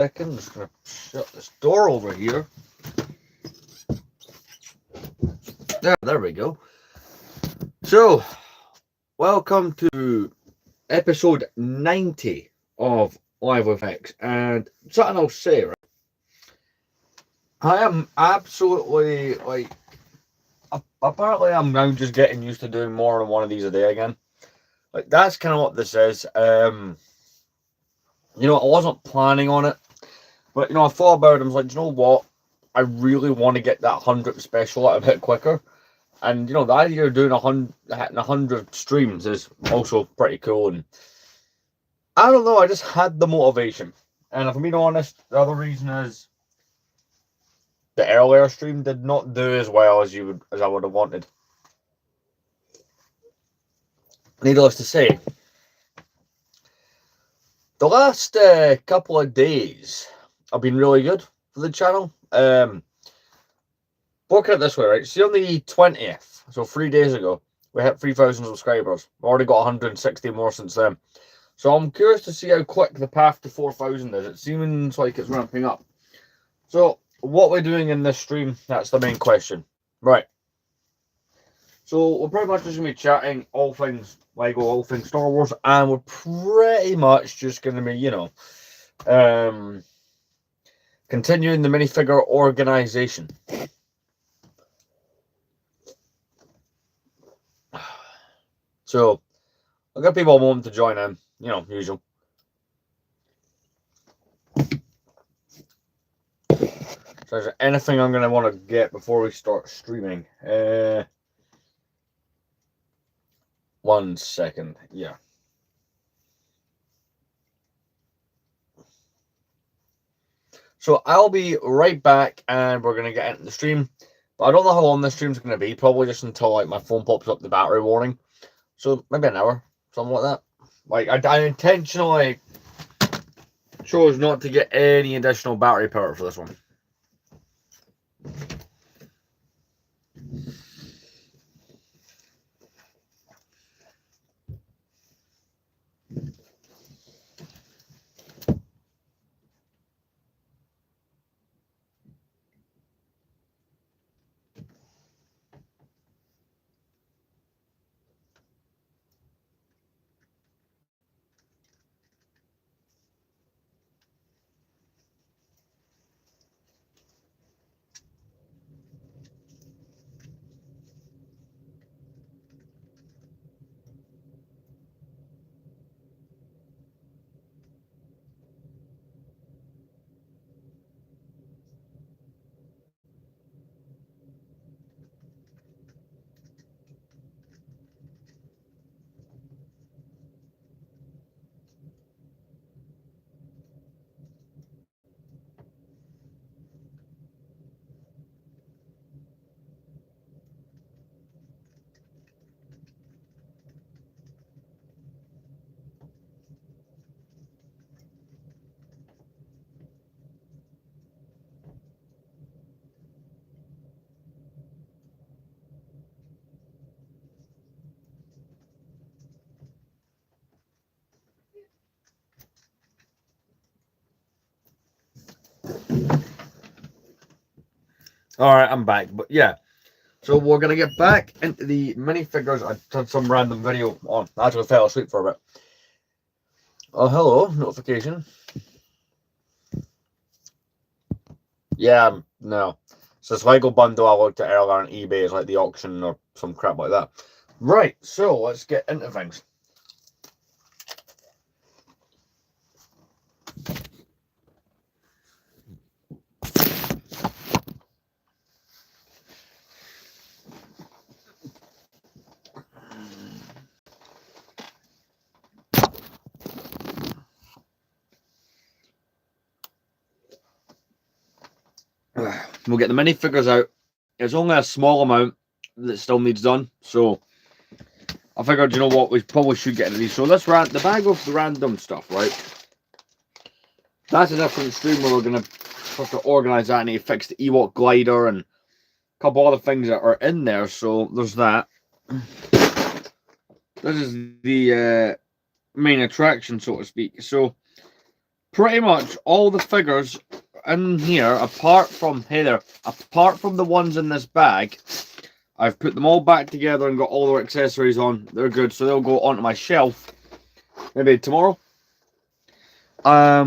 Second, I'm just gonna shut this door over here. There we go. So, welcome to episode 90 of Live with X, and something I'll say, right? I am absolutely apparently I'm now just getting used to doing more than one of these a day again. Like, that's kind of what this is. I wasn't planning on it, but I thought about it. I was like, you know what? I really want to get that 100th special out a bit quicker. And the idea of doing 100 streams is also pretty cool. And I don't know, I just had the motivation. And if I'm being honest, the other reason is the earlier stream did not do as well as I would have wanted. Needless to say, the last couple of days have been really good for the channel. Looking at it this way, right? See, on the 20th, so 3 days ago, we hit 3,000 subscribers. We've already got 160 more since then. So I'm curious to see how quick the path to 4,000 is. It seems like it's ramping up. So what we're doing in this stream, that's the main question. Right. So we're pretty much just going to be chatting all things LEGO, all things Star Wars, and we're pretty much just going to be, continuing the minifigure organization. So I've got people wanting to join in, usual. So is there anything I'm going to want to get before we start streaming? 1 second. Yeah. So I'll be right back and we're going to get into the stream. But I don't know how long this stream's going to be. Probably just until like my phone pops up the battery warning. So maybe an hour. Something like that. Like I intentionally chose not to get any additional battery power for this one. Alright, I'm back. But yeah. So we're going to get back into the minifigures. I did some random video on. I actually fell asleep for a bit. Oh, hello. Notification. Yeah, no. So this LEGO bundle I looked at earlier on eBay is like the auction or some crap like that. Right, so let's get into things. We'll get the minifigures out. There's only a small amount that still needs done, so I figured, you know what, we probably should get into these. So let's the bag of the random stuff, right? That's a different stream where we're going to have to organise that. I need to fix the Ewok glider and a couple other things that are in there, so there's that. This is the main attraction, so to speak. So pretty much all the figures in here, apart from the ones in this bag, I've put them all back together and got all their accessories on. They're good, so they'll go onto my shelf maybe tomorrow. By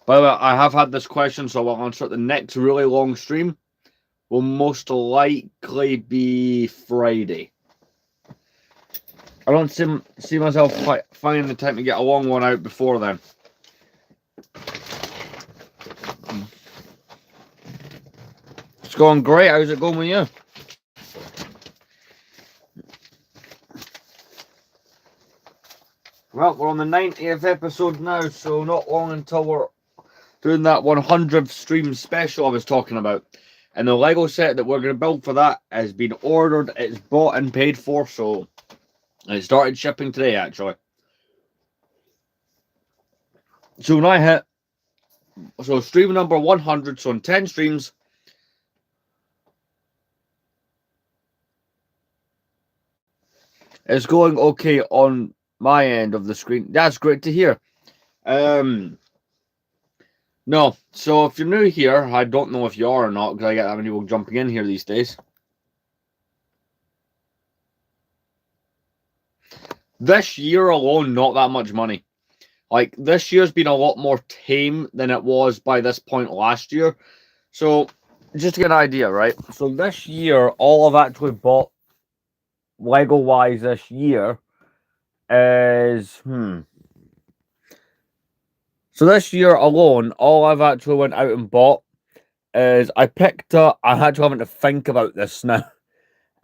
the way, I have had this question, so I'll answer it. The next really long stream will most likely be Friday. I don't see myself finding the time to get a long one out before then. It's going great. How's it going with you? Well, we're on the 90th episode now, so not long until we're doing that 100th stream special I was talking about. And the Lego set that we're going to build for that has been ordered, it's bought and paid for, so it started shipping today, actually. So when I hit, so stream number 100, so in 10 streams, it's going okay on my end of the screen. That's great to hear. No, so if you're new here, I don't know if you are or not, because I get that many people jumping in here these days. This year alone, not that much money. Like, this year's been a lot more tame than it was by this point last year. So, just to get an idea, right? So this year, all I've actually bought Lego-wise this year is, So this year alone, all I've actually went out and bought is I picked up, I'm actually having to think about this now.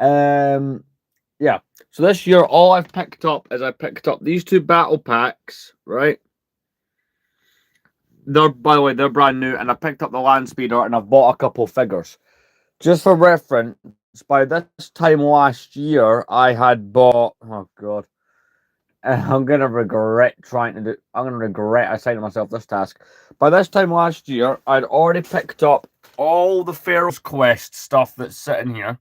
Yeah. So this year, all I've picked up is I picked up these two battle packs, right? They're, by the way, they're brand new, and I picked up the Land Speeder, and I've bought a couple figures. Just for reference, by this time last year, I had bought, oh god, I'm gonna regret assigning myself this task. By this time last year, I'd already picked up all the Pharaoh's Quest stuff that's sitting here.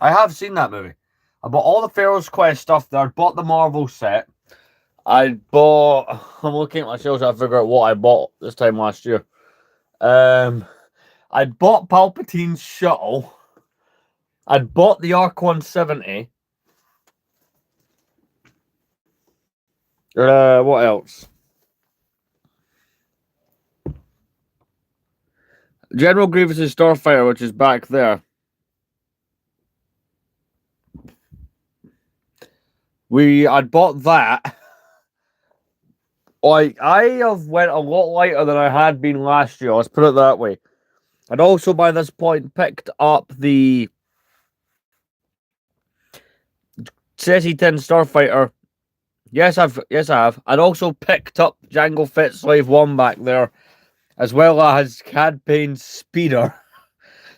I have seen that movie. I bought all the Pharaoh's Quest stuff there. I bought the Marvel set. I'm looking at my shelves to figure out what I bought this time last year. I'd bought Palpatine's shuttle. I'd bought the Arc 170. What else? General Grievous' Starfighter, which is back there. I'd bought that. I have went a lot lighter than I had been last year. Let's put it that way. I'd also by this point picked up the Ceci 10 Starfighter. Yes, I have. I'd also picked up Jango Fett Slave 1 back there, as well as Cad Bane's Speeder.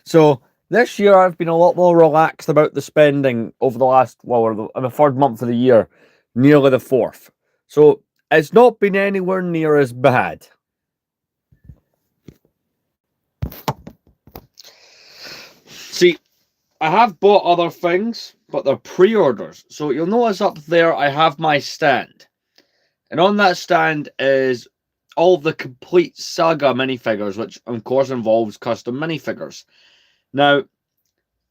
So this year I've been a lot more relaxed about the spending over the last, the third month of the year, nearly the fourth. So it's not been anywhere near as bad. See, I have bought other things, but they're pre-orders. So you'll notice up there I have my stand. And on that stand is all of the complete Saga minifigures, which of course involves custom minifigures. Now,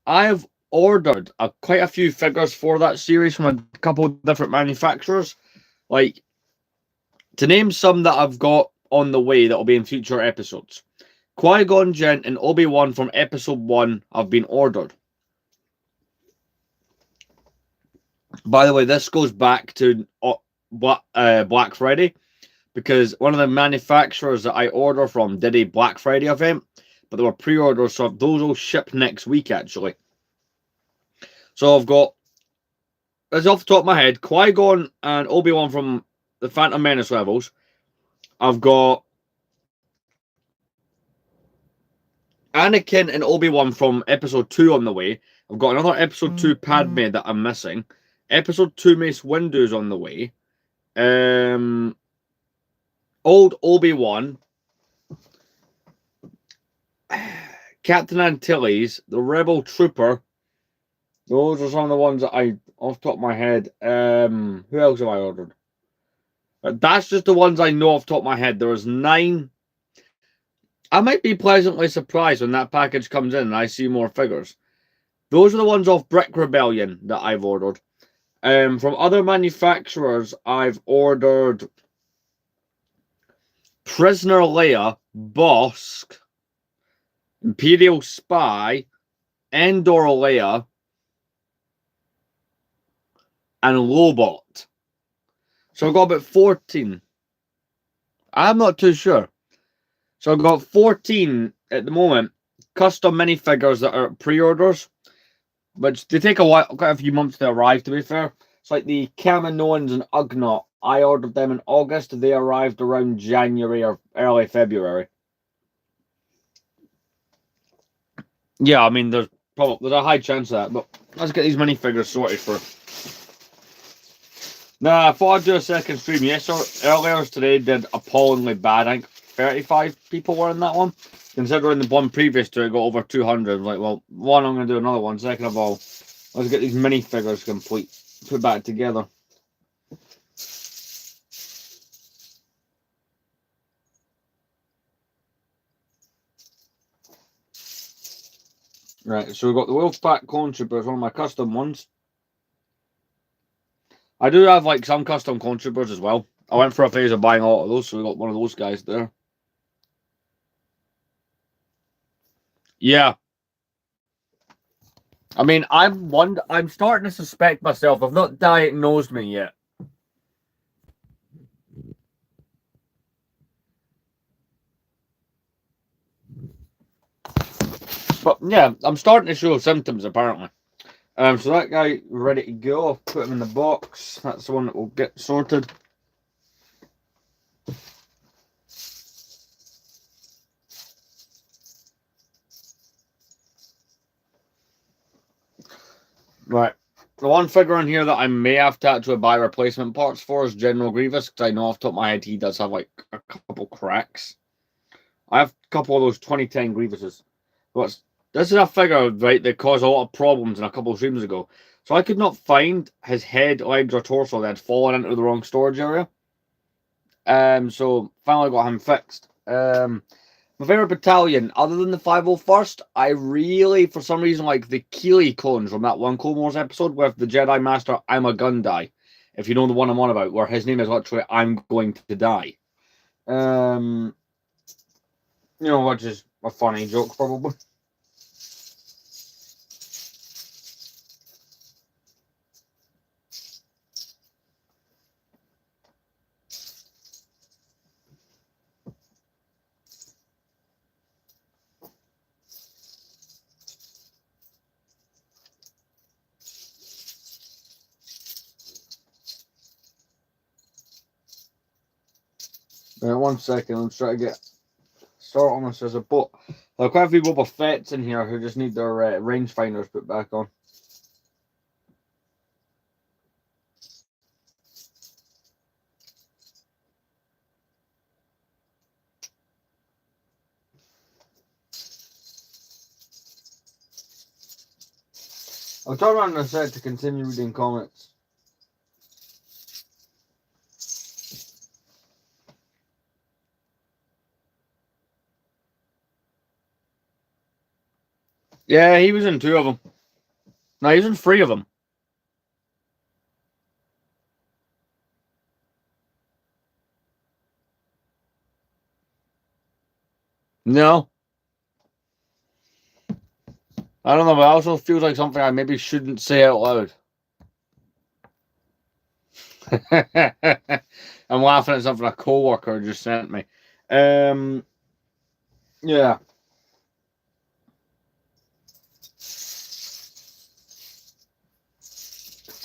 I've ordered quite a few figures for that series from a couple of different manufacturers. Like, to name some that I've got on the way that will be in future episodes. Qui-Gon Jinn and Obi-Wan from episode 1 have been ordered. By the way, this goes back to Black Friday, because one of the manufacturers that I order from did a Black Friday event, but they were pre-orders, so those will ship next week, actually. So I've got, as off the top of my head, Qui-Gon and Obi-Wan from the Phantom Menace levels. I've got Anakin and Obi-Wan from episode 2 on the way. I've got another episode 2 Padme that I'm missing. Episode 2 Mace Windu's on the way. Old Obi-Wan. Captain Antilles. The Rebel Trooper. Those are some of the ones that I, off the top of my head. Who else have I ordered? That's just the ones I know off the top of my head. There was 9. I might be pleasantly surprised when that package comes in and I see more figures. Those are the ones off Brick Rebellion that I've ordered. From other manufacturers, I've ordered Prisoner Leia, Bossk, Imperial Spy, Endor Leia, and Lobot. So I've got about 14. I'm not too sure. So I've got 14 at the moment custom minifigures that are pre-orders, which they take a while, quite a few months to arrive, to be fair. It's like the Kaminoans and Ugnaught. I ordered them in August. They arrived around January or early February. Yeah, I mean, there's a high chance of that, but let's get these minifigures sorted first. Nah, I thought I'd do a second stream. Yes, earlier today did appallingly bad. I think 35 people were in that one. Considering the one previous to it got over 200. I was like, well, one, I'm going to do another one. Second of all, let's get these minifigures complete. Put back together. Right, so we've got the Wolfpack Clone Troopers, one of my custom ones. I do have like some custom Clone Troopers as well. I went for a phase of buying a lot of those, so we got one of those guys there. Yeah. I mean, I'm starting to suspect myself. I've not diagnosed me yet. But yeah, I'm starting to show symptoms apparently. So that guy ready to go. I'll put him in the box. That's the one that will get sorted. Right. The one figure in here that I may have to actually buy replacement parts for is General Grievous, because I know off the top of my head he does have like a couple cracks. I have a couple of those 2010 Grievouses. But this is a figure, right, that caused a lot of problems in a couple of streams ago. So I could not find his head, legs, or torso that had fallen into the wrong storage area. So finally got him fixed. My favorite battalion, other than the 501st, I really, for some reason, like the Keeley clones from that one Clone Wars episode with the Jedi Master I'm a Gun Die. If you know the one I'm on about, where his name is literally I'm going to die. You know, which is a funny joke, probably. One second, let's try to get start on this as a boat. There are quite a few Boba Fett's in here who just need their rangefinders put back on. I'll turn around in a sec to continue reading comments. Yeah, he was in 2 of them. No, he was in 3 of them. No. I don't know, but it also feels like something I maybe shouldn't say out loud. I'm laughing at something a co-worker just sent me. Yeah.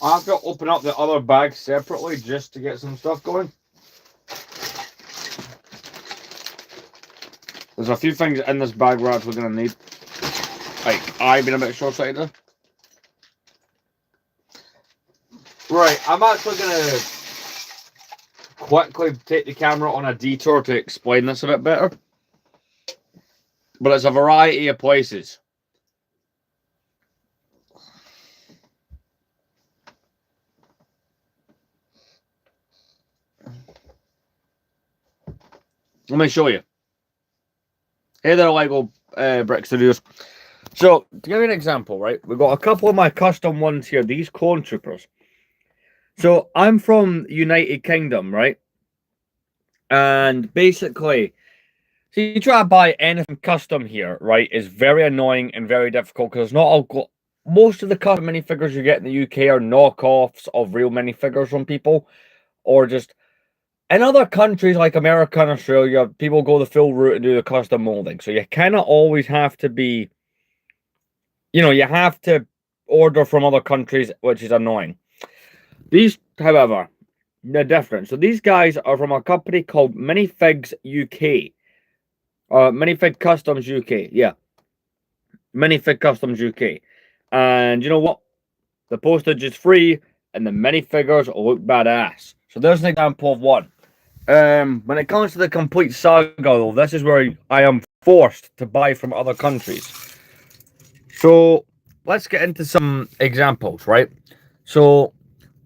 I have to open up the other bag separately just to get some stuff going. There's a few things in this bag we're actually going to need. Like, I've been a bit short-sighted. Right, I'm actually going to quickly take the camera on a detour to explain this a bit better. But it's a variety of places. Let me show you. Hey there, Lego Brick Studios. So, to give you an example, right? We've got a couple of my custom ones here. These clone troopers. So, I'm from United Kingdom, right? And basically, so you try to buy anything custom here, right? Is very annoying and very difficult because not all. Most of the custom minifigures you get in the UK are knockoffs of real minifigures from people, or just in other countries like America and Australia, people go the full route and do the custom molding. So you kind of always have to be, you have to order from other countries, which is annoying. These, however, they're different. So these guys are from a company called Minifigs UK. Minifig Customs UK. Yeah. Minifig Customs UK. And you know what? The postage is free and the minifigures look badass. So there's an example of one. When it comes to the complete saga, though, this is where I am forced to buy from other countries. So let's get into some examples, right? So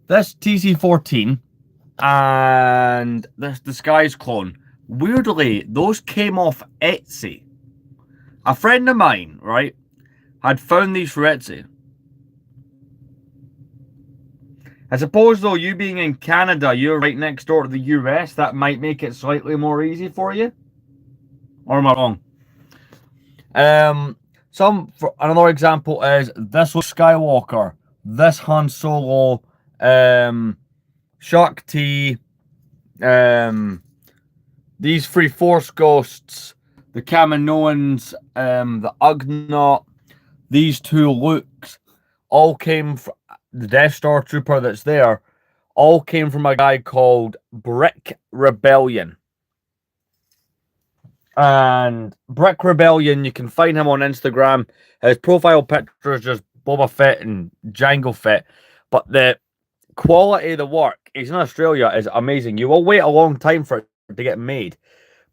this TC14 and this Disguise clone, weirdly, those came off Etsy. A friend of mine, right, had found these for Etsy. I suppose, though, you being in Canada, you're right next door to the US, that might make it slightly more easy for you. Or am I wrong? Another example is this was Skywalker, this Han Solo, Shark T, these three Force Ghosts, the Kaminoans, the Ugnaught, these two Lukes, all came from the Death Star Trooper that's there, all came from a guy called Brick Rebellion. And Brick Rebellion, you can find him on Instagram. His profile picture is just Boba Fett and Jango Fett. But the quality of the work, he's in Australia, is amazing. You will wait a long time for it to get made.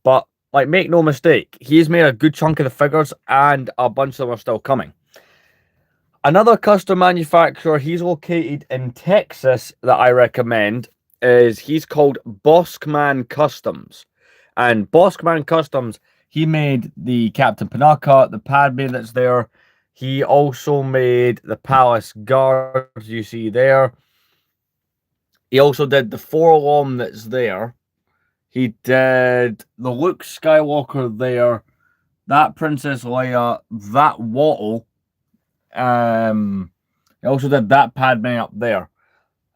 But, like, make no mistake, he's made a good chunk of the figures and a bunch of them are still coming. Another custom manufacturer, he's located in Texas, that I recommend, he's called Boskman Customs. And Boskman Customs, he made the Captain Panaka, the Padme that's there. He also made the Palace Guards you see there. He also did the Forlorn that's there. He did the Luke Skywalker there, that Princess Leia, that Wattle. He also did that Padme up there,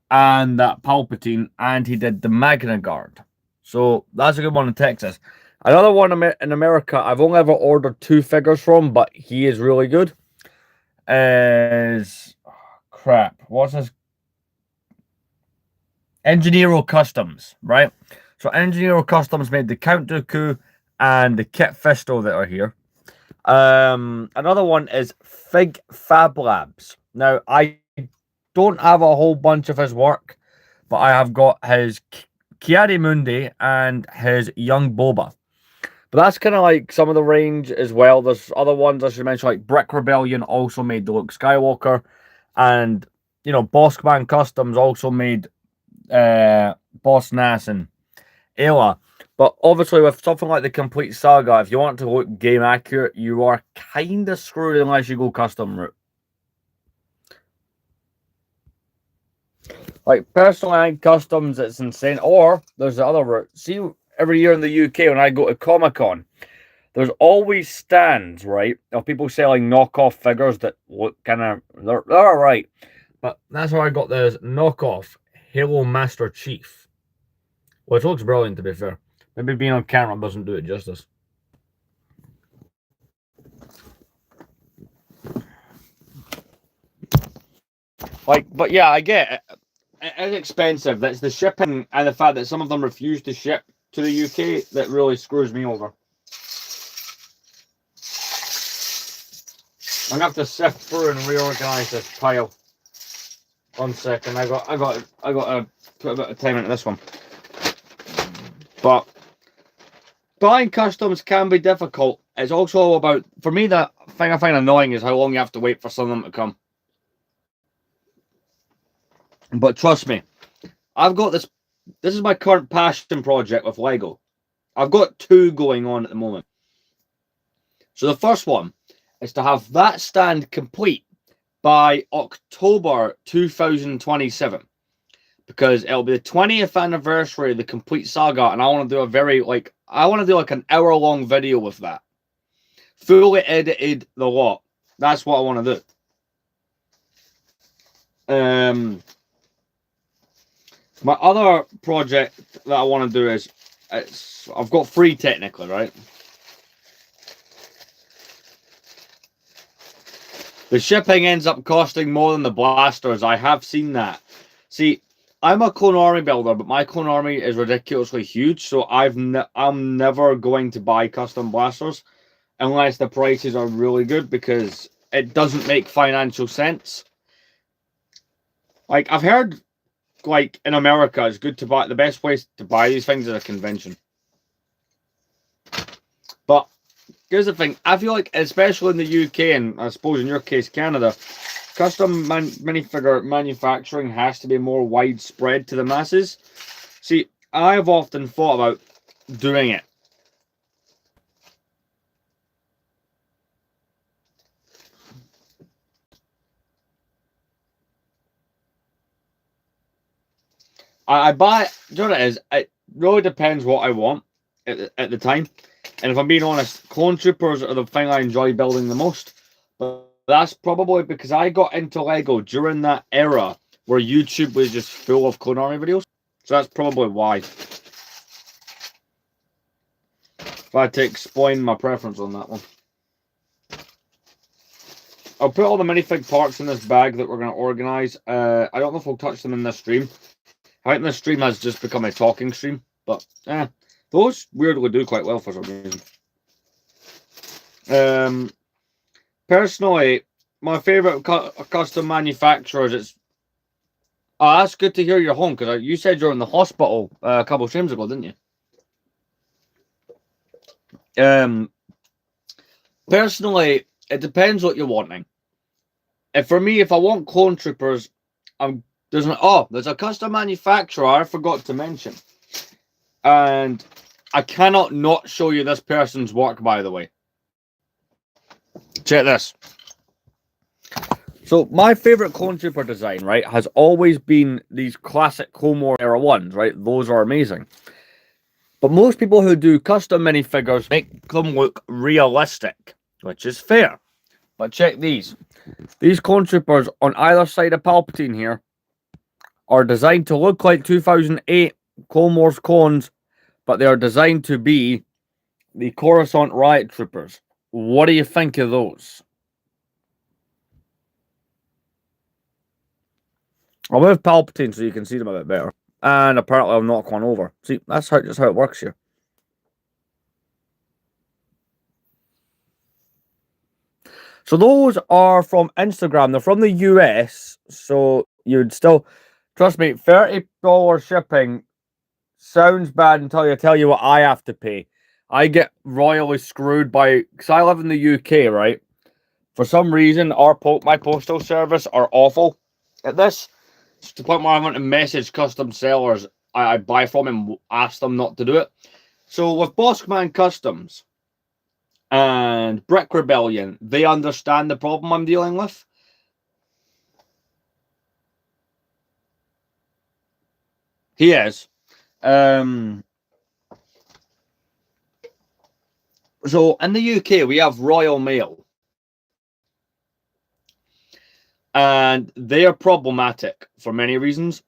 and that Palpatine, and he did the Magna Guard. So that's a good one in Texas. Another one in America, I've only ever ordered 2 figures from, but he is really good. What's his? Engineero Customs, right? So Engineero Customs made the Count Dooku and the Kit Fisto that are here. Another one is Fig Fab Labs. Now, I don't have a whole bunch of his work, but I have got his Ki-Adi-Mundi and his Young Boba. But that's kind of like some of the range as well. There's other ones I should mention, like Brick Rebellion also made the Luke Skywalker. And, Boskman Customs also made Boss Nass and Ayla. But obviously, with something like the Complete Saga, if you want to look game accurate, you are kind of screwed unless you go custom route. Like, personally, I think customs, it's insane. Or, there's the other route. See, every year in the UK, when I go to Comic-Con, there's always stands, right, of people selling knockoff figures that look kind of, they're all right. But that's where I got this knockoff Halo Master Chief, which looks brilliant, to be fair. Maybe being on camera doesn't do it justice. But yeah, I get it. It's expensive. That's the shipping and the fact that some of them refuse to ship to the UK that really screws me over. I'm gonna have to sift through and reorganize this pile. 1 second. I got to put a bit of time into this one. But buying customs can be difficult. It's also about, for me, the thing I find annoying is how long you have to wait for some of them to come. But trust me, I've got this. This is my current passion project with Lego. I've got two going on at the moment. So the first one is to have that stand complete by October 2027. Because it'll be the 20th anniversary of the Complete Saga, and I want to do an hour-long video with that. Fully edited the lot. That's what I want to do. My other project that I want to do is, I've got three technically, right? The shipping ends up costing more than the blasters. I have seen that. See, I'm a Clone Army builder, but my Clone Army is ridiculously huge, so I'm never going to buy custom blasters unless the prices are really good, because it doesn't make financial sense. Like, I've heard, like, in America, it's good to buy, the best place to buy these things is a convention. But here's the thing, I feel like, especially in the UK, and I suppose in your case, Canada, custom minifigure manufacturing has to be more widespread to the masses. See, I've often thought about doing it. I buy, you know what it is? It really depends what I want at the time. And if I'm being honest, Clone Troopers are the thing I enjoy building the most. But that's probably because I got into Lego during that era where YouTube was just full of Clone Army videos. So that's probably why. If I had to explain my preference on that one. I'll put all the minifig parts in this bag that we're going to organise. I don't know if we'll touch them in this stream. I think this stream has just become a talking stream. But, those weirdly do quite well for some reason. Personally, my favourite custom manufacturers is... Oh, that's good to hear you're home, because you said you're in the hospital a couple of streams ago, didn't you? Personally, it depends what you're wanting. For me, if I want Clone Troopers, there's a custom manufacturer I forgot to mention. And I cannot not show you this person's work, by the way. Check this. So my favorite Clone Trooper design, right, has always been these classic Clone Wars era ones, right? Those are amazing. But most people who do custom minifigures make them look realistic, which is fair. But check these. These Clone Troopers on either side of Palpatine here are designed to look like 2008 Clone Wars clones, but they are designed to be the Coruscant Riot Troopers. What do you think of those? I'll move Palpatine so you can see them a bit better. And apparently I'll knock one over. See, that's just how it works here. So those are from Instagram. They're from the US. So you'd still... Trust me, $30 shipping sounds bad until I tell you what I have to pay. I get royally screwed by... Because I live in the UK, right? For some reason, my postal service are awful at this. To the point where I want to message custom sellers I buy from and ask them not to do it. So with Boskman Customs and Brick Rebellion, they understand the problem I'm dealing with. He is. So in the UK, we have Royal Mail. And they are problematic for many reasons.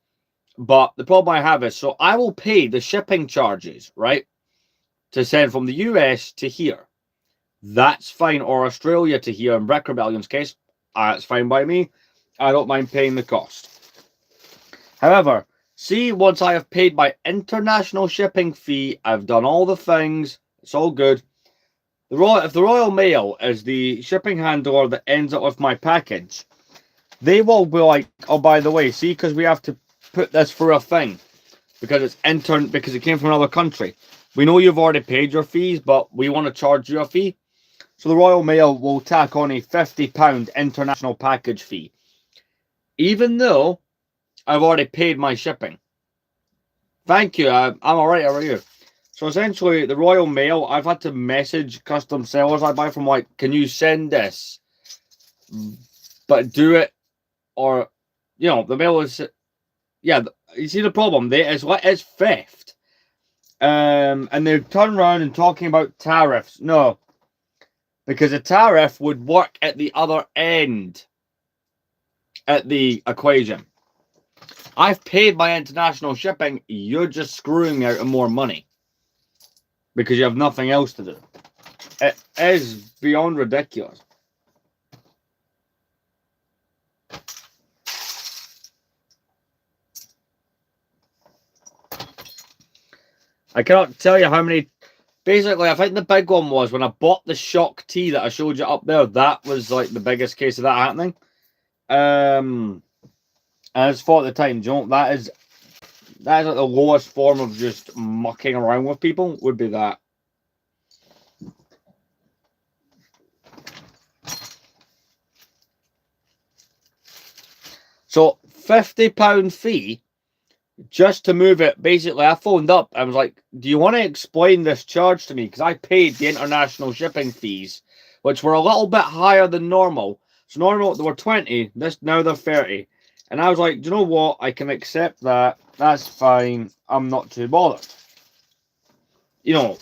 But the problem I have is, so I will pay the shipping charges, right? To send from the US to here. That's fine. Or Australia to here. In Brick Rebellion's case, that's fine by me. I don't mind paying the cost. However, see, once I have paid my international shipping fee, I've done all the things. It's all good. If the Royal Mail is the shipping handler that ends up with my package, they will be like, oh, by the way, see, because we have to put this through a thing. Because because it came from another country. We know you've already paid your fees, but we want to charge you a fee. So the Royal Mail will tack on a £50 international package fee. Even though I've already paid my shipping. Thank you. I'm alright. How are you? So essentially, the Royal Mail, I've had to message custom sellers I buy from, like, can you send this? But do it, or, you know, the mail is, yeah, you see the problem? It's theft. And they turn around and talking about tariffs. No, because a tariff would work at the other end at the equation. I've paid my international shipping. You're just screwing me out of more money because you have nothing else to do. It is beyond ridiculous. I cannot tell you how many. Basically, I think the big one was when I bought the Shock T that I showed you up there. That was like the biggest case of that happening. And as for the time, do you know, that is like the lowest form of just mucking around with people would be that. So £50 fee just to move it. Basically, I phoned up. I was like, do you want to explain this charge to me? Because I paid the international shipping fees, which were a little bit higher than normal. So normal, they were 20. Now they're 30. And I was like, do you know what? I can accept that. That's fine. I'm not too bothered. You know,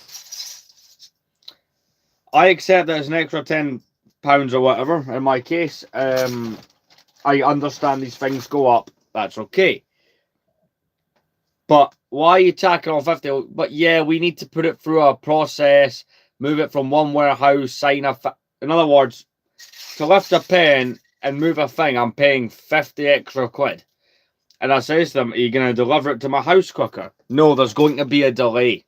I accept that it's an extra £10 or whatever. In my case, I understand these things go up. That's okay. But why are you tacking on 50? But yeah, we need to put it through a process, move it from one warehouse, sign a. In other words, to lift a pen and move a thing, I'm paying 50 extra quid. And I says to them, are you going to deliver it to my house quicker? No, there's going to be a delay.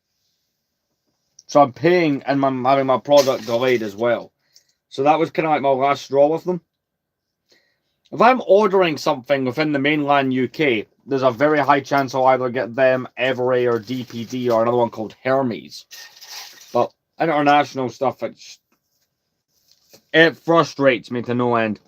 So I'm paying and I'm having my product delayed as well. So that was kind of like my last straw with them. If I'm ordering something within the mainland UK, there's a very high chance I'll either get them, Every, or DPD, or another one called Hermes. But international stuff, it frustrates me to no end.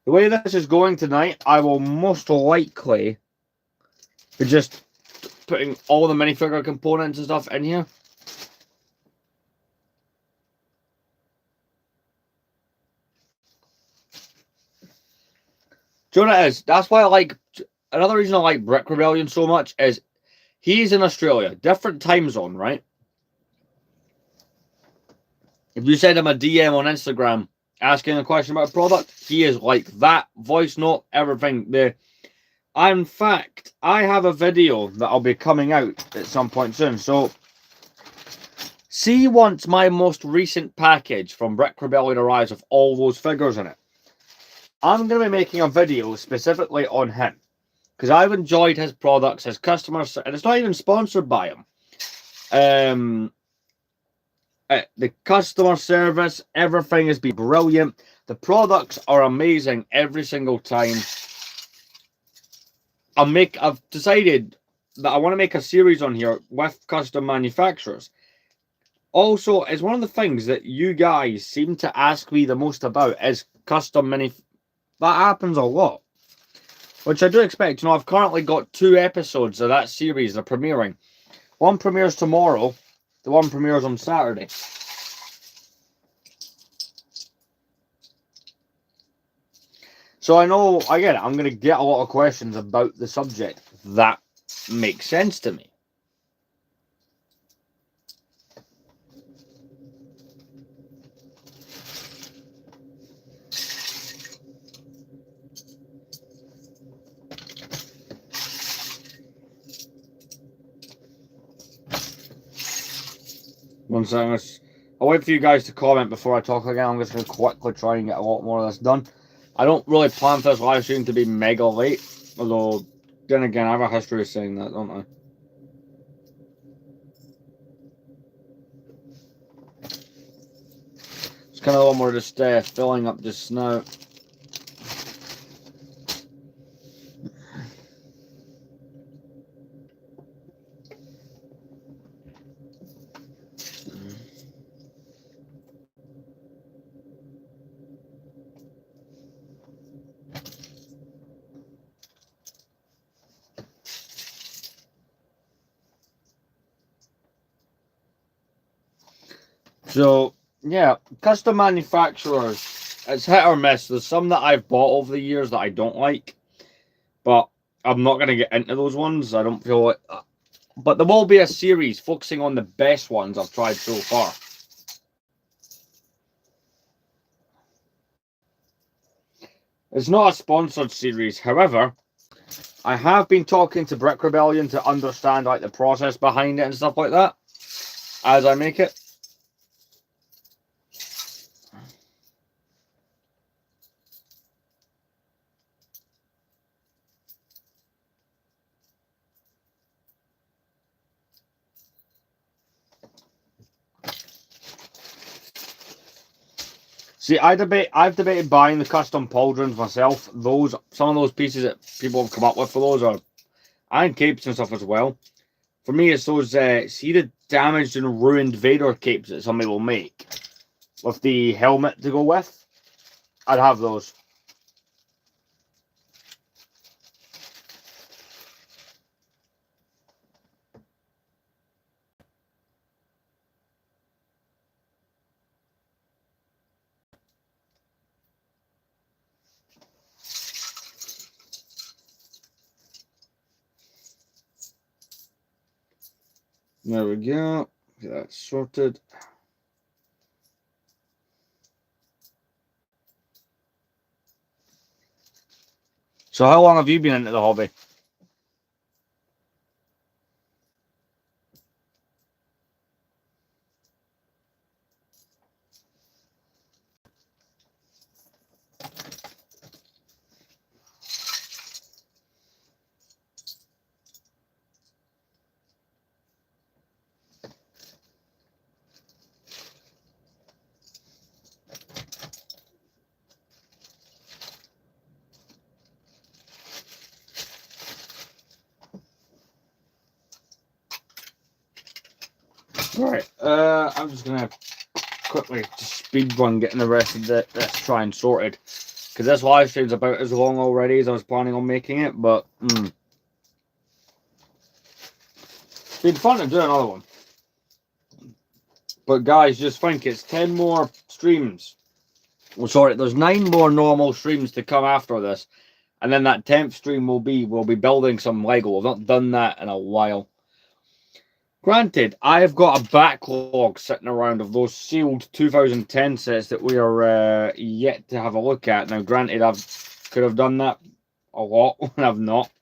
The way this is going tonight, I will most likely be just putting all the minifigure components and stuff in here. Do you know what it is? That's why I like. Another reason I like Brick Rebellion so much is he's in Australia, different time zone, right? If you send him a DM on Instagram asking a question about a product, he is like that, voice note, everything there. In fact, I have a video that I'll be coming out at some point soon. So, see once my most recent package from Brick Rebellion arrives with all those figures in it. I'm going to be making a video specifically on him. Because I've enjoyed his products, his customers, and it's not even sponsored by him. The customer service, everything has been brilliant. The products are amazing every single time. I've decided that I want to make a series on here with custom manufacturers. Also, it's one of the things that you guys seem to ask me the most about is custom that happens a lot. Which I do expect. You know, I've currently got 2 episodes of that series that are premiering. One premieres tomorrow. The one premieres on Saturday. So I know, again, I'm going to get a lot of questions about the subject. That makes sense to me. One second. I'll wait for you guys to comment before I talk again. I'm just going to quickly try and get a lot more of this done. I don't really plan for this live stream to be mega late. Although, then again, I have a history of saying that, don't I? It's kind of one more just filling up just now. So, yeah, custom manufacturers, it's hit or miss. There's some that I've bought over the years that I don't like, but I'm not going to get into those ones. I don't feel it. But there will be a series focusing on the best ones I've tried so far. It's not a sponsored series. However, I have been talking to Brick Rebellion to understand like the process behind it and stuff like that as I make it. See, I've debated buying the custom pauldrons myself. Some of those pieces that people have come up with for those are iron capes and stuff as well. For me, it's those see the damaged and ruined Vader capes that somebody will make with the helmet to go with. I'd have those. There we go. Get that sorted. So how long have you been into the hobby? Right. I'm just gonna quickly speed run getting the rest of this try and sorted, because this live stream's about as long already as I was planning on making it. But it's been fun to do another one. But guys, just think it's 10 more streams. Well, sorry, there's 9 more normal streams to come after this, and then that 10th stream we'll be building some Lego. I've not done that in a while. Granted, I've got a backlog sitting around of those sealed 2010 sets that we are yet to have a look at. Now, granted, I could have done that a lot, and I've not.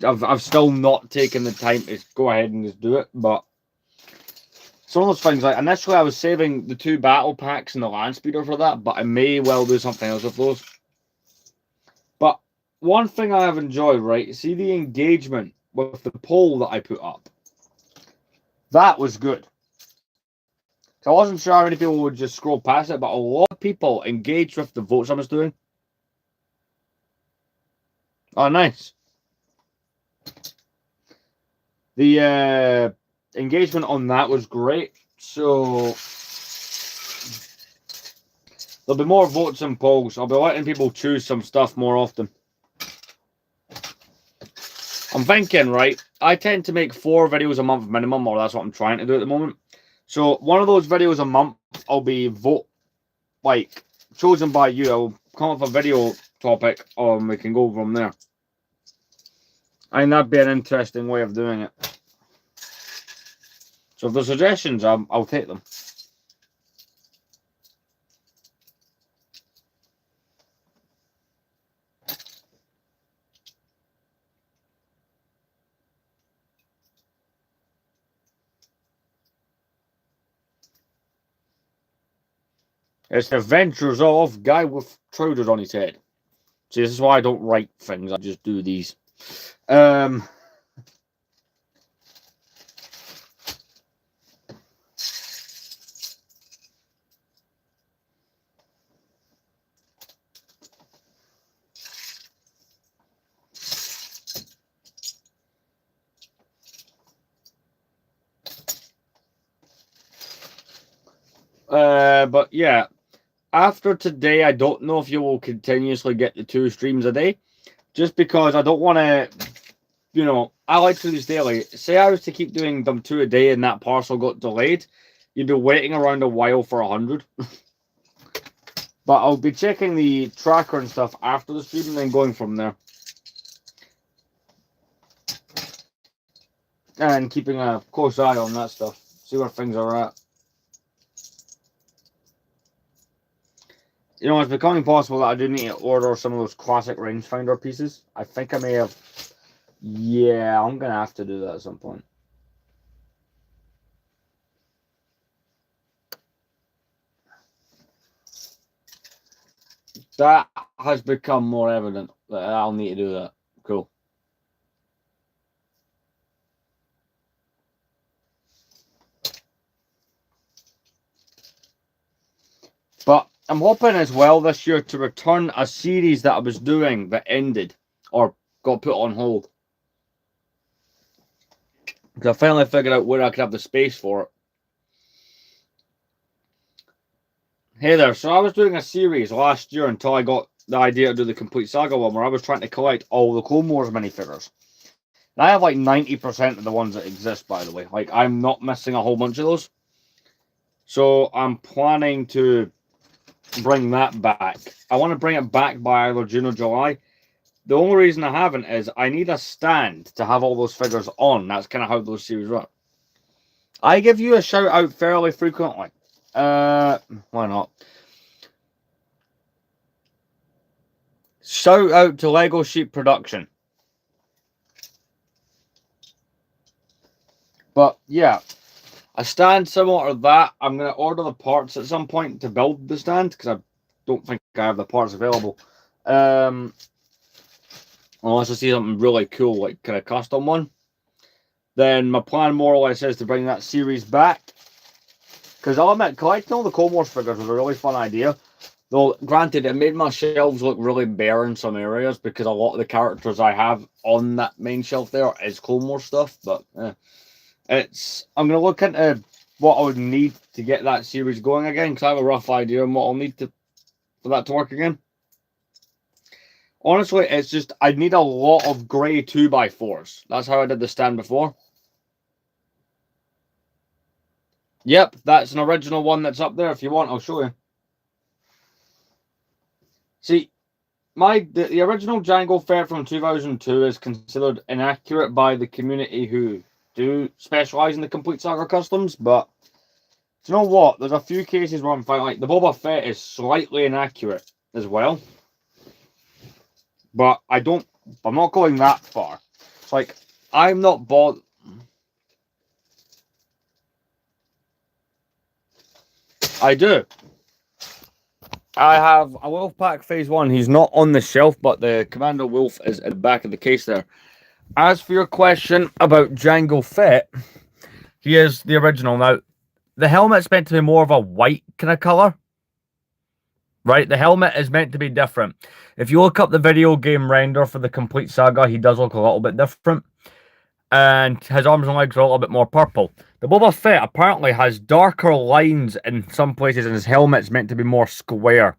I've still not taken the time to go ahead and just do it, but it's one of those things. Like, initially, I was saving the 2 battle packs and the land speeder for that, but I may well do something else with those. But one thing I have enjoyed, right? See the engagement with the poll that I put up. That was good. So I wasn't sure how many people would just scroll past it, but a lot of people engaged with the votes I was doing. Oh, nice. The engagement on that was great. So there'll be more votes and polls. I'll be letting people choose some stuff more often. I'm thinking, right, I tend to make 4 videos a month minimum, or that's what I'm trying to do at the moment. So one of those videos a month, I'll be chosen by you. I'll come up with a video topic, and we can go from there. I think that'd be an interesting way of doing it. So if there's suggestions, I'll take them. It's the Adventures of Guy with Trousers on his head. See, this is why I don't write things. I just do these. But yeah, after today, I don't know if you will continuously get the 2 streams a day, just because I don't want to, I like to do this daily. Say I was to keep doing them 2 a day and that parcel got delayed, you'd be waiting around a while for 100. But I'll be checking the tracker and stuff after the stream and then going from there. And keeping a close eye on that stuff. See where things are at. You know, it's becoming possible that I do need to order some of those classic rangefinder pieces. I think I may have... Yeah, I'm going to have to do that at some point. That has become more evident that I'll need to do that. Cool. But I'm hoping as well this year to return a series that I was doing that ended or got put on hold. Because I finally figured out where I could have the space for it. Hey there, so I was doing a series last year until I got the idea to do the Complete Saga one where I was trying to collect all the Clone Wars minifigures. And I have like 90% of the ones that exist, by the way. Like, I'm not missing a whole bunch of those. So I'm planning to bring that back. I want to bring it back by either June or July. The only reason I haven't is I need a stand to have all those figures on. That's kind of how those series run. I give you a shout out fairly frequently. Why not? Shout out to Lego Sheep Production. But yeah, a stand similar to that. I'm going to order the parts at some point to build the stand because I don't think I have the parts available. Unless I see something really cool, like kind of custom one. Then my plan more or less is to bring that series back. Because I'll admit, collecting all the Clone Wars figures was a really fun idea. Though, granted, it made my shelves look really bare in some areas because a lot of the characters I have on that main shelf there is Clone Wars stuff. But I'm going to look into what I would need to get that series going again because I have a rough idea on what I'll need for that to work again. Honestly, it's just I need a lot of grey 2x4s. That's how I did the stand before. Yep, that's an original one that's up there. If you want, I'll show you. See, the original Jango Fett from 2002 is considered inaccurate by the community who do specialize in the Complete Saga customs, but do you know what? There's a few cases where I'm finding like the Boba Fett is slightly inaccurate as well. But I'm not going that far. It's like, I'm not bothered. I do. I have a Wolf Pack Phase 1. He's not on the shelf, but the Commando Wolf is at the back of the case there. As for your question about Jango Fett, he is the original. Now, the helmet's meant to be more of a white kind of color. Right? The helmet is meant to be different. If you look up the video game render for the Complete Saga, he does look a little bit different. And his arms and legs are a little bit more purple. The Boba Fett apparently has darker lines in some places, and his helmet's meant to be more square.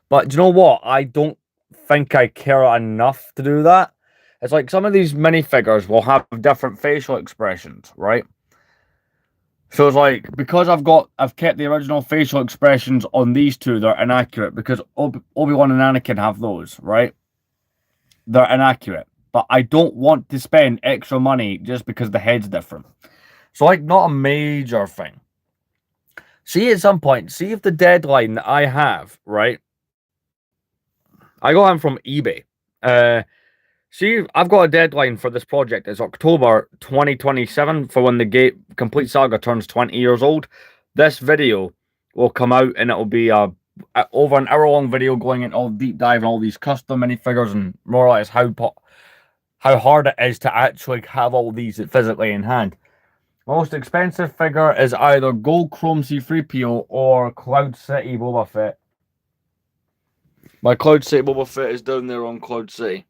But do you know what? I don't think I care enough to do that. It's like some of these minifigures will have different facial expressions, right? So it's like, because I've kept the original facial expressions on these two, they're inaccurate because Obi-Wan and Anakin have those, right? They're inaccurate. But I don't want to spend extra money just because the head's different. So, like, not a major thing. See, at some point, see if the deadline that I have, right? I got them from eBay. See, I've got a deadline for this project. It's October 2027 for when the Complete Saga turns 20 years old. This video will come out and it'll be over an hour-long video going into all deep dive and all these custom minifigures and more or less how hard it is to actually have all these physically in hand. Most expensive figure is either Gold Chrome C-3PO or Cloud City Boba Fett. My Cloud City Boba Fett is down there on Cloud City.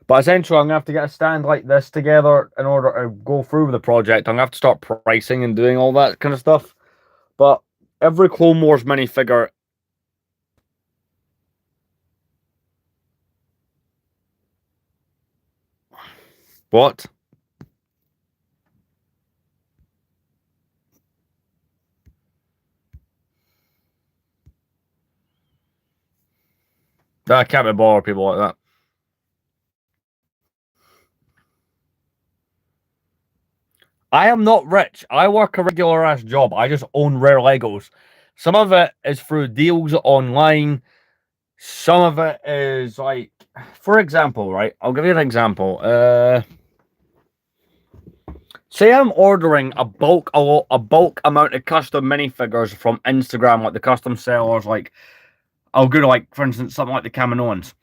But essentially, I'm going to have to get a stand like this together in order to go through the project. I'm going to have to start pricing and doing all that kind of stuff. But every Clone Wars minifigure... What? I can't be bothered with people like that. I am not rich. I work a regular ass job. I just own rare Legos. Some of it is through deals online. Some of it is like, for example, right? I'll give you an example. Say I'm ordering a bulk amount of custom minifigures from Instagram, like the custom sellers. Like, I'll go to, like, for instance, something like the Kaminoans.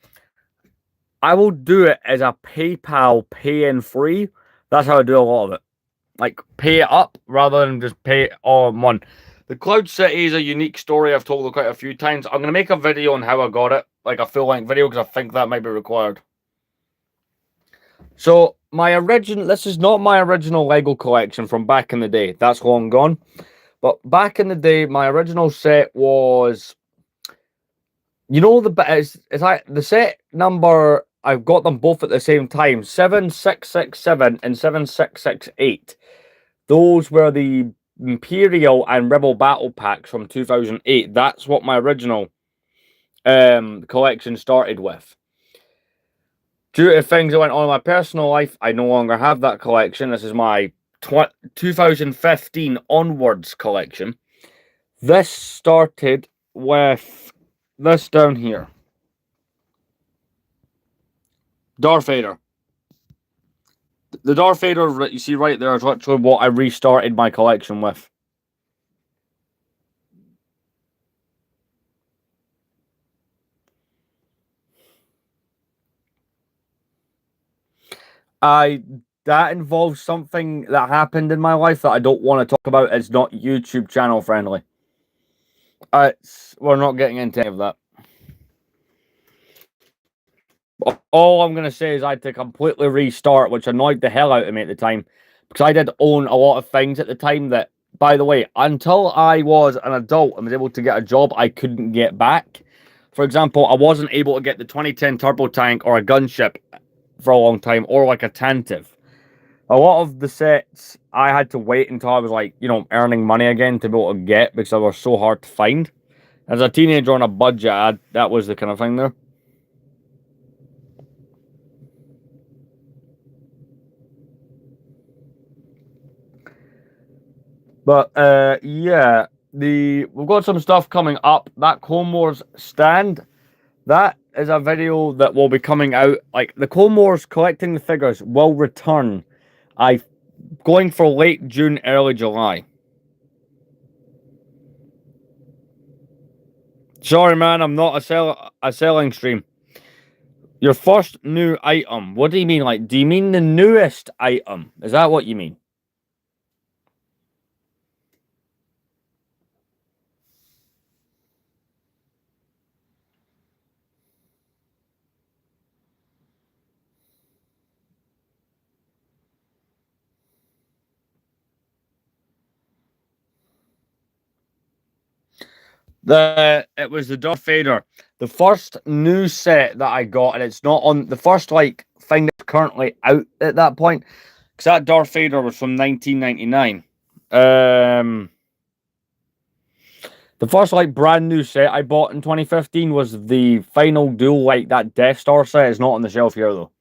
I will do it as a PayPal pay-in free. That's how I do a lot of it. Like, pay it up rather than just pay it all in one. The Cloud City is a unique story I've told quite a few times. I'm going to make a video on how I got it, like a full-length video, because I think that might be required. So, this is not my original Lego collection from back in the day. That's long gone. But back in the day, my original set was, you know, the set number, I've got them both at the same time, 7667 and 7668. Those were the Imperial and Rebel Battle Packs from 2008. That's what my original collection started with. Due to things that went on in my personal life, I no longer have that collection. This is my 2015 onwards collection. This started with this down here. Darth Vader. The Darth Vader that you see right there is literally what I restarted my collection with. That involves something that happened in my life that I don't want to talk about. It's not YouTube channel friendly. We're not getting into any of that. All I'm going to say is I had to completely restart, which annoyed the hell out of me at the time. Because I did own a lot of things at the time that, by the way, until I was an adult and was able to get a job, I couldn't get back. For example, I wasn't able to get the 2010 turbo tank or a gunship for a long time, or like a Tantive. A lot of the sets I had to wait until I was, like, you know, earning money again to be able to get, because they were so hard to find. As a teenager on a budget, that was the kind of thing there. But yeah, we've got some stuff coming up. That Clone Wars stand, that is a video that will be coming out. Like, the Clone Wars collecting the figures will return. I'm going for late June, early July. Sorry, man, I'm not a selling stream. Your first new item. What do you mean? Like, do you mean the newest item? Is that what you mean? It was the Darth Vader. The first new set that I got, and it's not on the first, like, thing that's currently out at that point, because that Darth Vader was from 1999. The first, like, brand new set I bought in 2015 was the final duel, like, that Death Star set. It's not on the shelf here, though.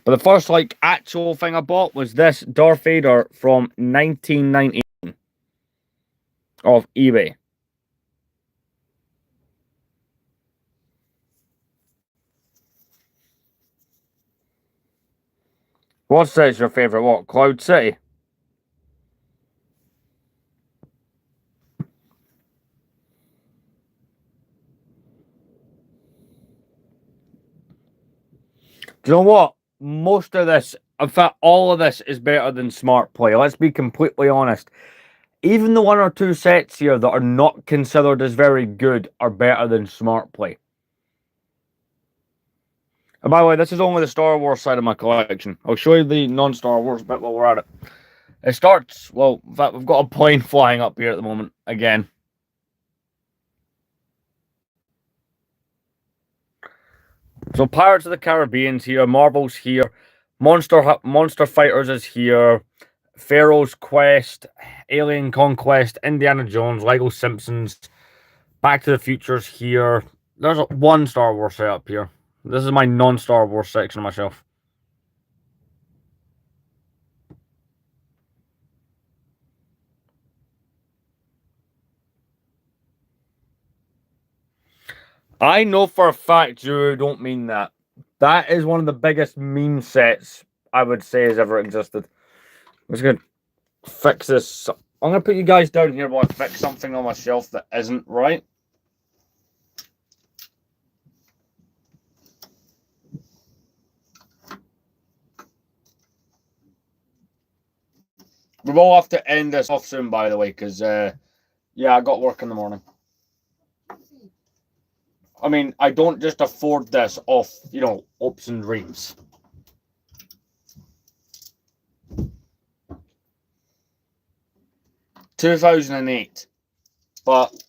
But the first, like, actual thing I bought was this Darth Vader from 1999 off eBay. What set's your favorite? What? Cloud City? Do you know what? Most of this, in fact, all of this is better than Smart Play. Let's be completely honest. Even the one or two sets here that are not considered as very good are better than Smart Play. And by the way, this is only the Star Wars side of my collection. I'll show you the non-Star Wars bit while we're at it. It starts, well, in fact, we've got a plane flying up here at the moment, again. So Pirates of the Caribbean's here, Marvel's here, Monster Fighters is here, Pharaoh's Quest, Alien Conquest, Indiana Jones, Lego Simpsons, Back to the Future's here. There's one Star Wars set up here. This is my non-Star Wars section of my shelf. I know for a fact you don't mean that. That is one of the biggest meme sets I would say has ever existed. I'm just gonna fix this. I'm gonna put you guys down here while I fix something on my shelf that isn't right. We will have to end this off soon, by the way, because yeah, I got work in the morning. I mean, I don't just afford this off, you know, ups and dreams. (2008), but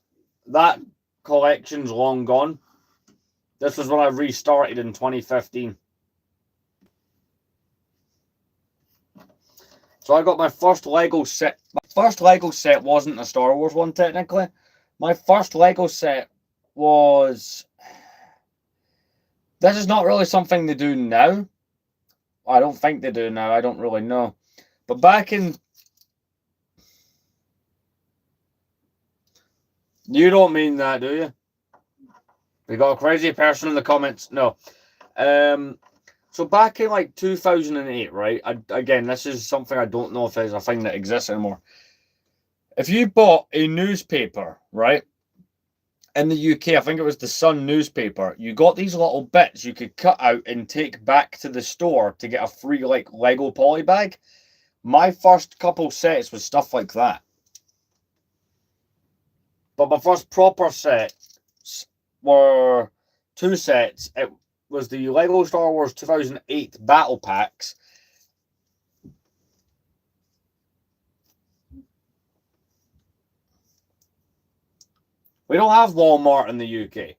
that collection's long gone. This was when I restarted in 2015. So I got my first Lego set. My first Lego set wasn't a Star Wars one, technically. My first Lego set was... This is not really something they do now. I don't think they do now. I don't really know. But back in... You don't mean that, do you? We got a crazy person in the comments. No. So back in like 2008, right? Again, this is something I don't know if there's a thing that exists anymore. If you bought a newspaper, right? In the UK, I think it was the Sun newspaper, you got these little bits you could cut out and take back to the store to get a free like Lego poly bag. My first couple sets was stuff like that. But my first proper sets were two sets. It was the Lego Star Wars 2008 Battle Packs. We don't have Walmart in the UK.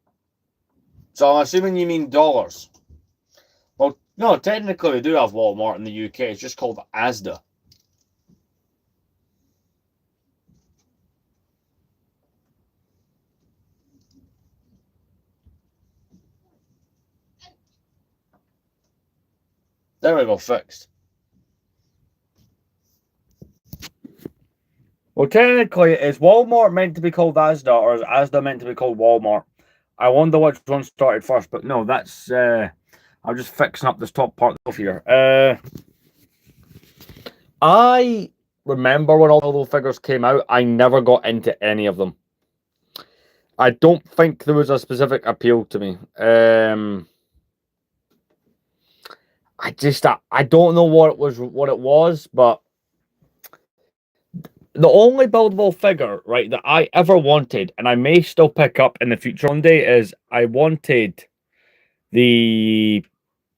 So I'm assuming you mean dollars. Well, no, technically we do have Walmart in the UK. It's just called Asda. There we go, fixed. Well, technically, is Walmart meant to be called Asda, or is Asda meant to be called Walmart? I wonder which one started first, but no, that's... I'm just fixing up this top part of here. I remember when all those figures came out, I never got into any of them. I don't think there was a specific appeal to me. I don't know what it was, but the only buildable figure, right, that I ever wanted, and I may still pick up in the future one day, is I wanted the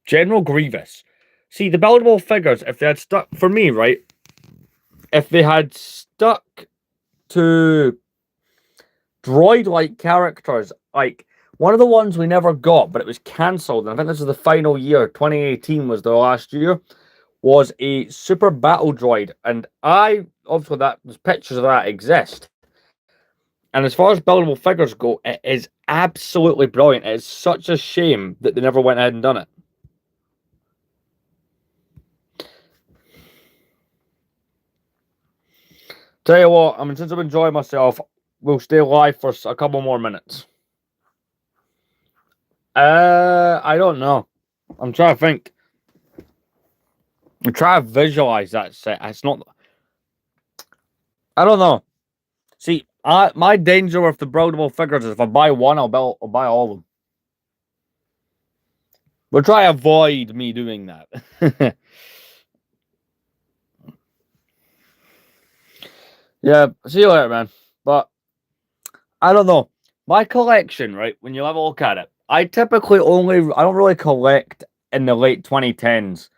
General Grievous. See, the buildable figures, if they had stuck, for me, right, if they had stuck to droid-like characters, like one of the ones we never got, but it was cancelled, and I think this is the final year, 2018 was the last year, was a super battle droid, and obviously there's pictures of that exist. And as far as buildable figures go, it is absolutely brilliant. It is such a shame that they never went ahead and done it. Tell you what, I mean, since I'm enjoying myself, we'll stay live for a couple more minutes. I don't know. I'm trying to think. I'm trying to visualize that set. It's not... I don't know. See, my danger with the buildable figures is if I buy one, I'll buy all of them. We'll try to avoid me doing that. Yeah, see you later, man. But I don't know. My collection, right, when you have a look at it, I don't really collect in the late 2010s.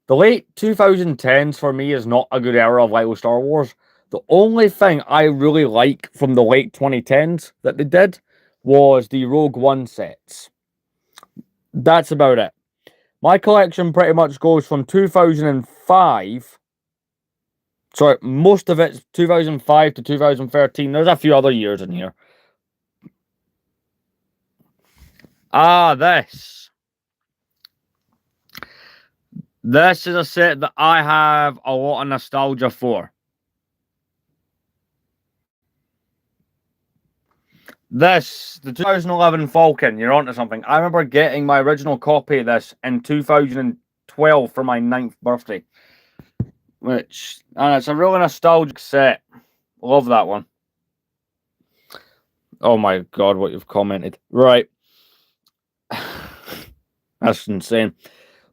The late 2010s for me is not a good era of Lego Star Wars. The only thing I really like from the late 2010s that they did was the Rogue One sets. That's about it. My collection pretty much goes from 2005 Sorry, most of it's 2005 to 2013. There's a few other years in here. Ah, this. This is a set that I have a lot of nostalgia for. This, the 2011 Falcon, you're onto something. I remember getting my original copy of this in 2012 for my 9th birthday. Which, and it's a really nostalgic set. Love that one. Oh my god, what you've commented. Right. That's insane.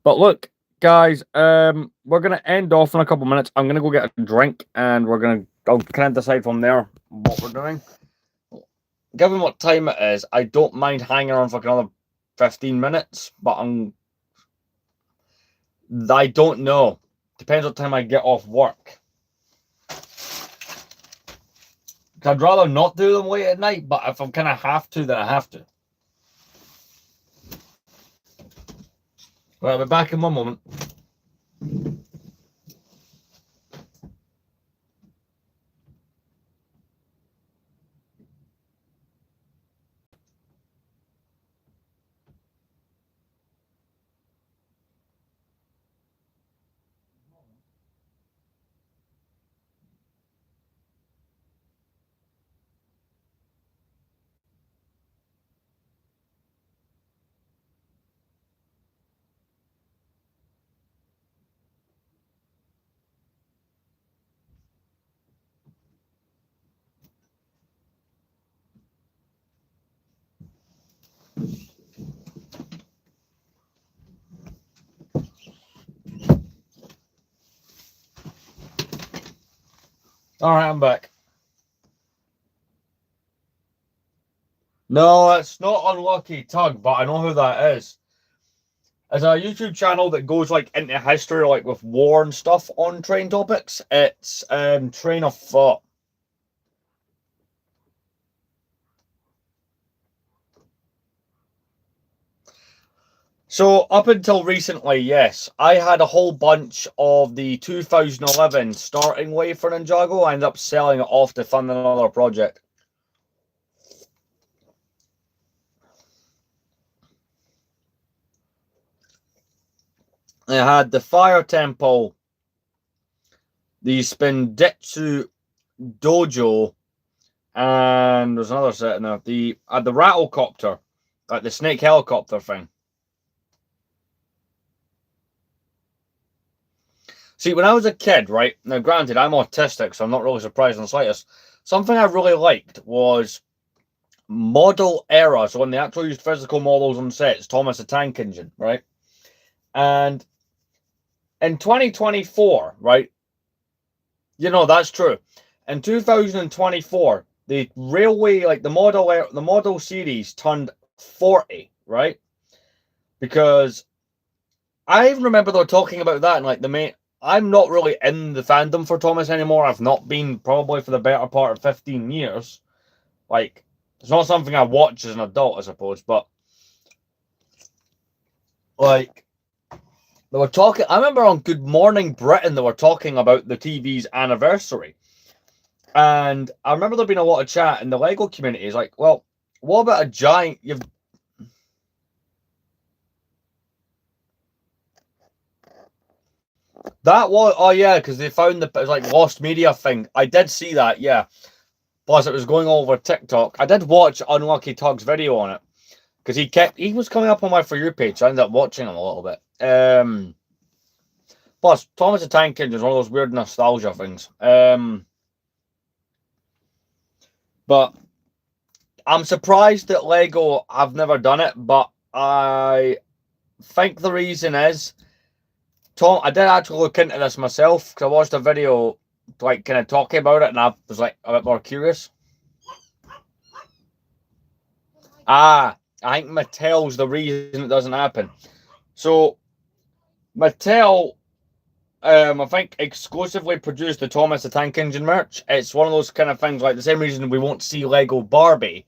But look, guys, we're gonna end off in a couple minutes. I'm gonna go get a drink and I'll kind of decide from there what we're doing. Given what time it is, I don't mind hanging on for another 15 minutes, but I don't know. Depends what time I get off work. I'd rather not do them late at night, but if I'm kind of have to, then I have to. Well, I'll be back in one moment. Alright, I'm back. No, it's not Unlucky Tug, but I know who that is. It's a YouTube channel that goes like into history, like with war and stuff on train topics. It's Train of Thought. So up until recently, yes, I had a whole bunch of the 2011 starting wave for Ninjago. I ended up selling it off to fund another project. I had the Fire Temple, the Spinditsu Dojo, and there's another set in there. The Rattlecopter, like the snake helicopter thing. See, when I was a kid, right? Now, granted, I'm autistic, so I'm not really surprised in the slightest. Something I really liked was model era. So when they actually used physical models on sets, Thomas the Tank Engine, right? And in 2024, right? You know, that's true. In 2024, the railway, like the model series turned 40, right? Because I even remember they were talking about that and like the main. I'm not really in the fandom for Thomas anymore. I've not been probably for the better part of 15 years. Like, it's not something I watch as an adult, I suppose, but like they were talking. I remember on Good Morning Britain they were talking about the TV's anniversary, and I remember there being a lot of chat in the Lego community. It's like, well, what about a giant? That was, oh yeah, because they found it was like lost media thing. I did see that, yeah. Plus, it was going all over TikTok. I did watch Unlucky Tug's video on it because he was coming up on my For You page. So I ended up watching him a little bit. Plus, Thomas the Tank Engine is one of those weird nostalgia things. But I'm surprised that Lego have never done it, but I think the reason is I did actually look into this myself because I watched a video like kind of talking about it and I was like a bit more curious. I think Mattel's the reason it doesn't happen. So Mattel, I think exclusively produced the Thomas the Tank Engine merch. It's one of those kind of things like the same reason we won't see Lego Barbie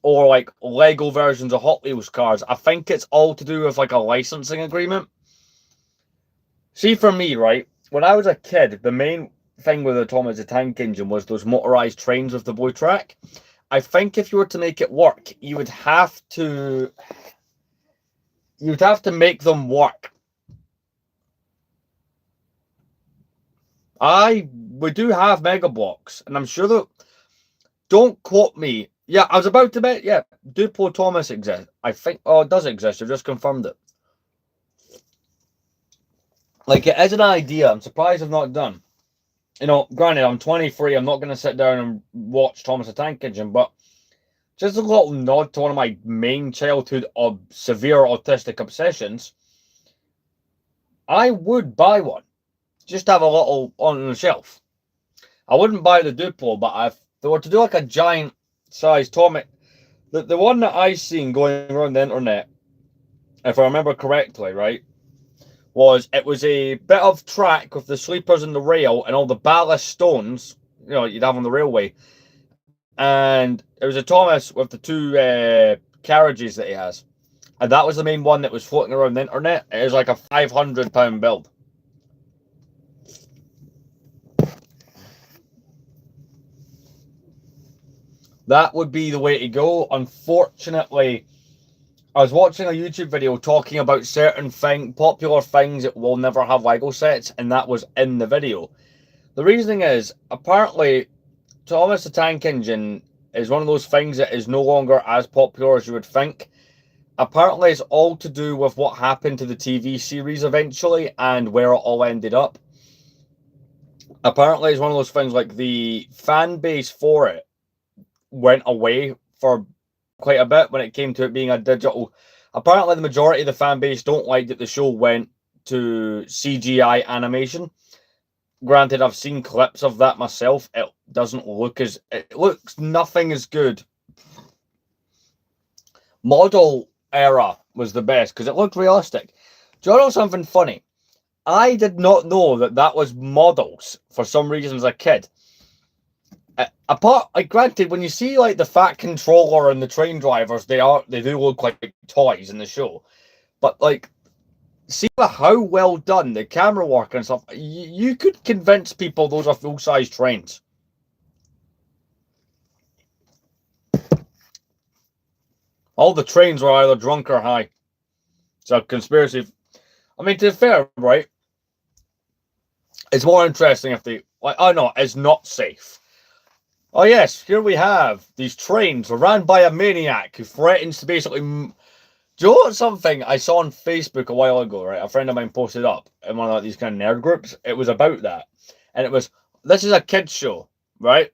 or like Lego versions of Hot Wheels cars. I think it's all to do with like a licensing agreement. See, for me, right, when I was a kid, the main thing with the Thomas the Tank Engine was those motorized trains with the boy track. I think if you were to make it work, you'd have to make them work. We do have Mega Bloks, and I'm sure that, don't quote me. Yeah, I was about to bet, yeah, Duplo Thomas exists. I think, oh, it does exist. I've just confirmed it. Like, it is an idea. I'm surprised I've not done. You know, granted, I'm 23. I'm not going to sit down and watch Thomas the Tank Engine, but just a little nod to one of my main childhood of severe autistic obsessions. I would buy one. Just have a little on the shelf. I wouldn't buy the Duplo, but if they were to do like a giant size Thomas, the one that I seen going around the internet, if I remember correctly, right, it was a bit of track with the sleepers and the rail and all the ballast stones, you know, you'd have on the railway. And it was a Thomas with the two carriages that he has. And that was the main one that was floating around the internet. It was like a £500 build. That would be the way to go. Unfortunately, I was watching a YouTube video talking about certain popular things that will never have Lego sets, and that was in the video. The reasoning is, apparently, Thomas the Tank Engine is one of those things that is no longer as popular as you would think. Apparently, it's all to do with what happened to the TV series eventually and where it all ended up. Apparently, it's one of those things like the fan base for it went away for quite a bit when it came to it being a digital. Apparently, the majority of the fan base don't like that the show went to CGI animation. Granted, I've seen clips of that myself. It doesn't look as... It looks nothing as good. Model era was the best because it looked realistic. Do you know something funny? I did not know that that was models for some reason as a kid. Granted, when you see like the Fat Controller and the train drivers, they do look like toys in the show. But like, see how well done the camera work and stuff. You could convince people those are full-size trains. All the trains were either drunk or high. It's a conspiracy. I mean, to be fair, right? It's more interesting if they... Like, oh no, it's not safe. Oh yes, here we have these trains ran by a maniac who threatens to basically... Do you know something I saw on Facebook a while ago, right? A friend of mine posted up in one of these kind of nerd groups. It was about that. And it was, this is a kid's show, right?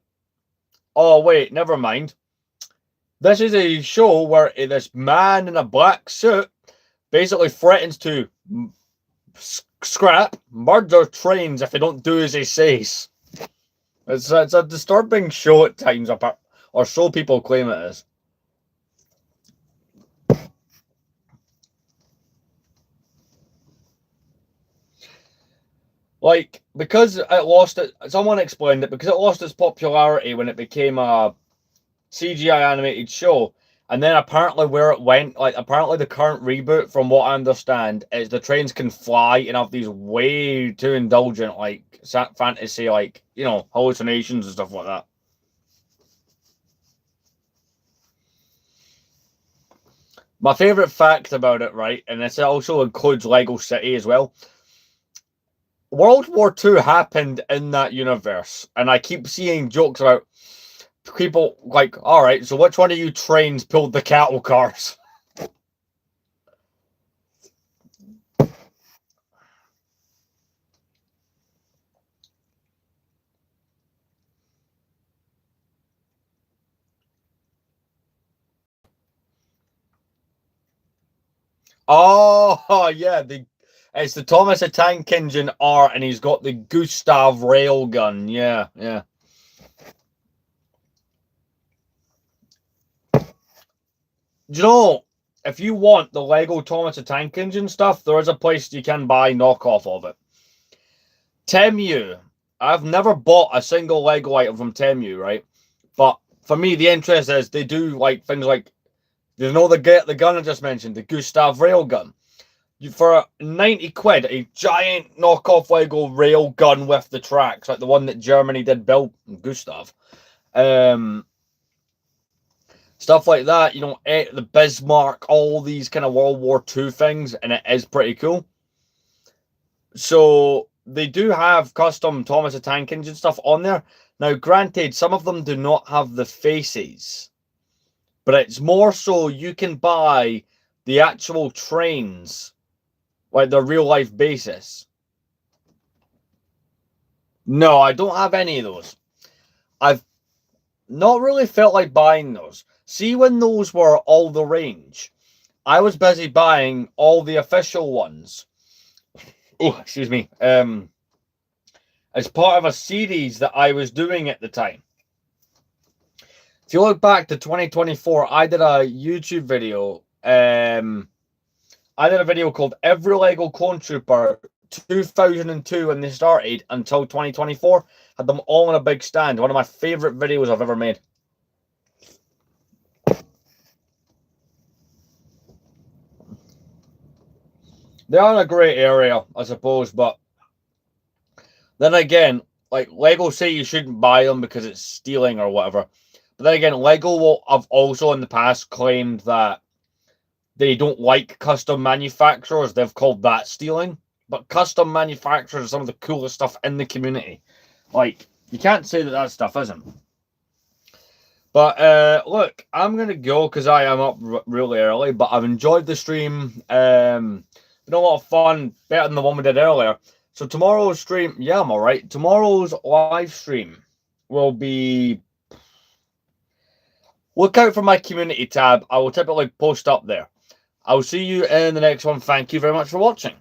Oh wait, never mind. This is a show where this man in a black suit basically threatens to murder trains if they don't do as he says. It's a disturbing show at times, or so people claim it is. Like, because it lost it, someone explained it, because it lost its popularity when it became a CGI animated show, and then apparently where it went, like, apparently the current reboot, from what I understand, is the trains can fly and have these way too indulgent, like, fantasy, like, you know, hallucinations and stuff like that. My favourite fact about it, right, and this also includes Lego City as well, World War II happened in that universe, and I keep seeing jokes about people like, all right, so which one of you trains pulled the cattle cars? Oh, yeah, it's the Thomas the Tank Engine R, and he's got the Gustav railgun. Yeah, yeah. Do you know, if you want the Lego Thomas the Tank Engine stuff, there is a place you can buy knockoff of it. Temu. I've never bought a single Lego item from Temu, right? But for me, the interest is they do like things like, you know, the gun I just mentioned, the Gustav railgun. For 90 quid, a giant knockoff Lego rail gun with the tracks, like the one that Germany did build, Gustav. Stuff like that, you know, the Bismarck, all these kind of World War II things, and it is pretty cool. So they do have custom Thomas the Tank Engine stuff on there. Now, granted, some of them do not have the faces, but it's more so you can buy the actual trains, like the real life basis. No, I don't have any of those. I've not really felt like buying those. See, when those were all the range, I was busy buying all the official ones. Oh, excuse me. As part of a series that I was doing at the time. If you look back to 2024, I did a YouTube video. I did a video called Every Lego Clone Trooper 2002 when they started until 2024. Had them all on a big stand. One of my favorite videos I've ever made. They are in a great area, I suppose, but then again, like Lego say you shouldn't buy them because it's stealing or whatever. But then again, Lego will have also in the past claimed that they don't like custom manufacturers. They've called that stealing. But custom manufacturers are some of the coolest stuff in the community. Like, you can't say that that stuff isn't. But look, I'm going to go because I am up really early. But I've enjoyed the stream. Been a lot of fun. Better than the one we did earlier. So tomorrow's stream, yeah, I'm all right. Tomorrow's live stream will be... Look out for my community tab. I will typically post up there. I will see you in the next one. Thank you very much for watching.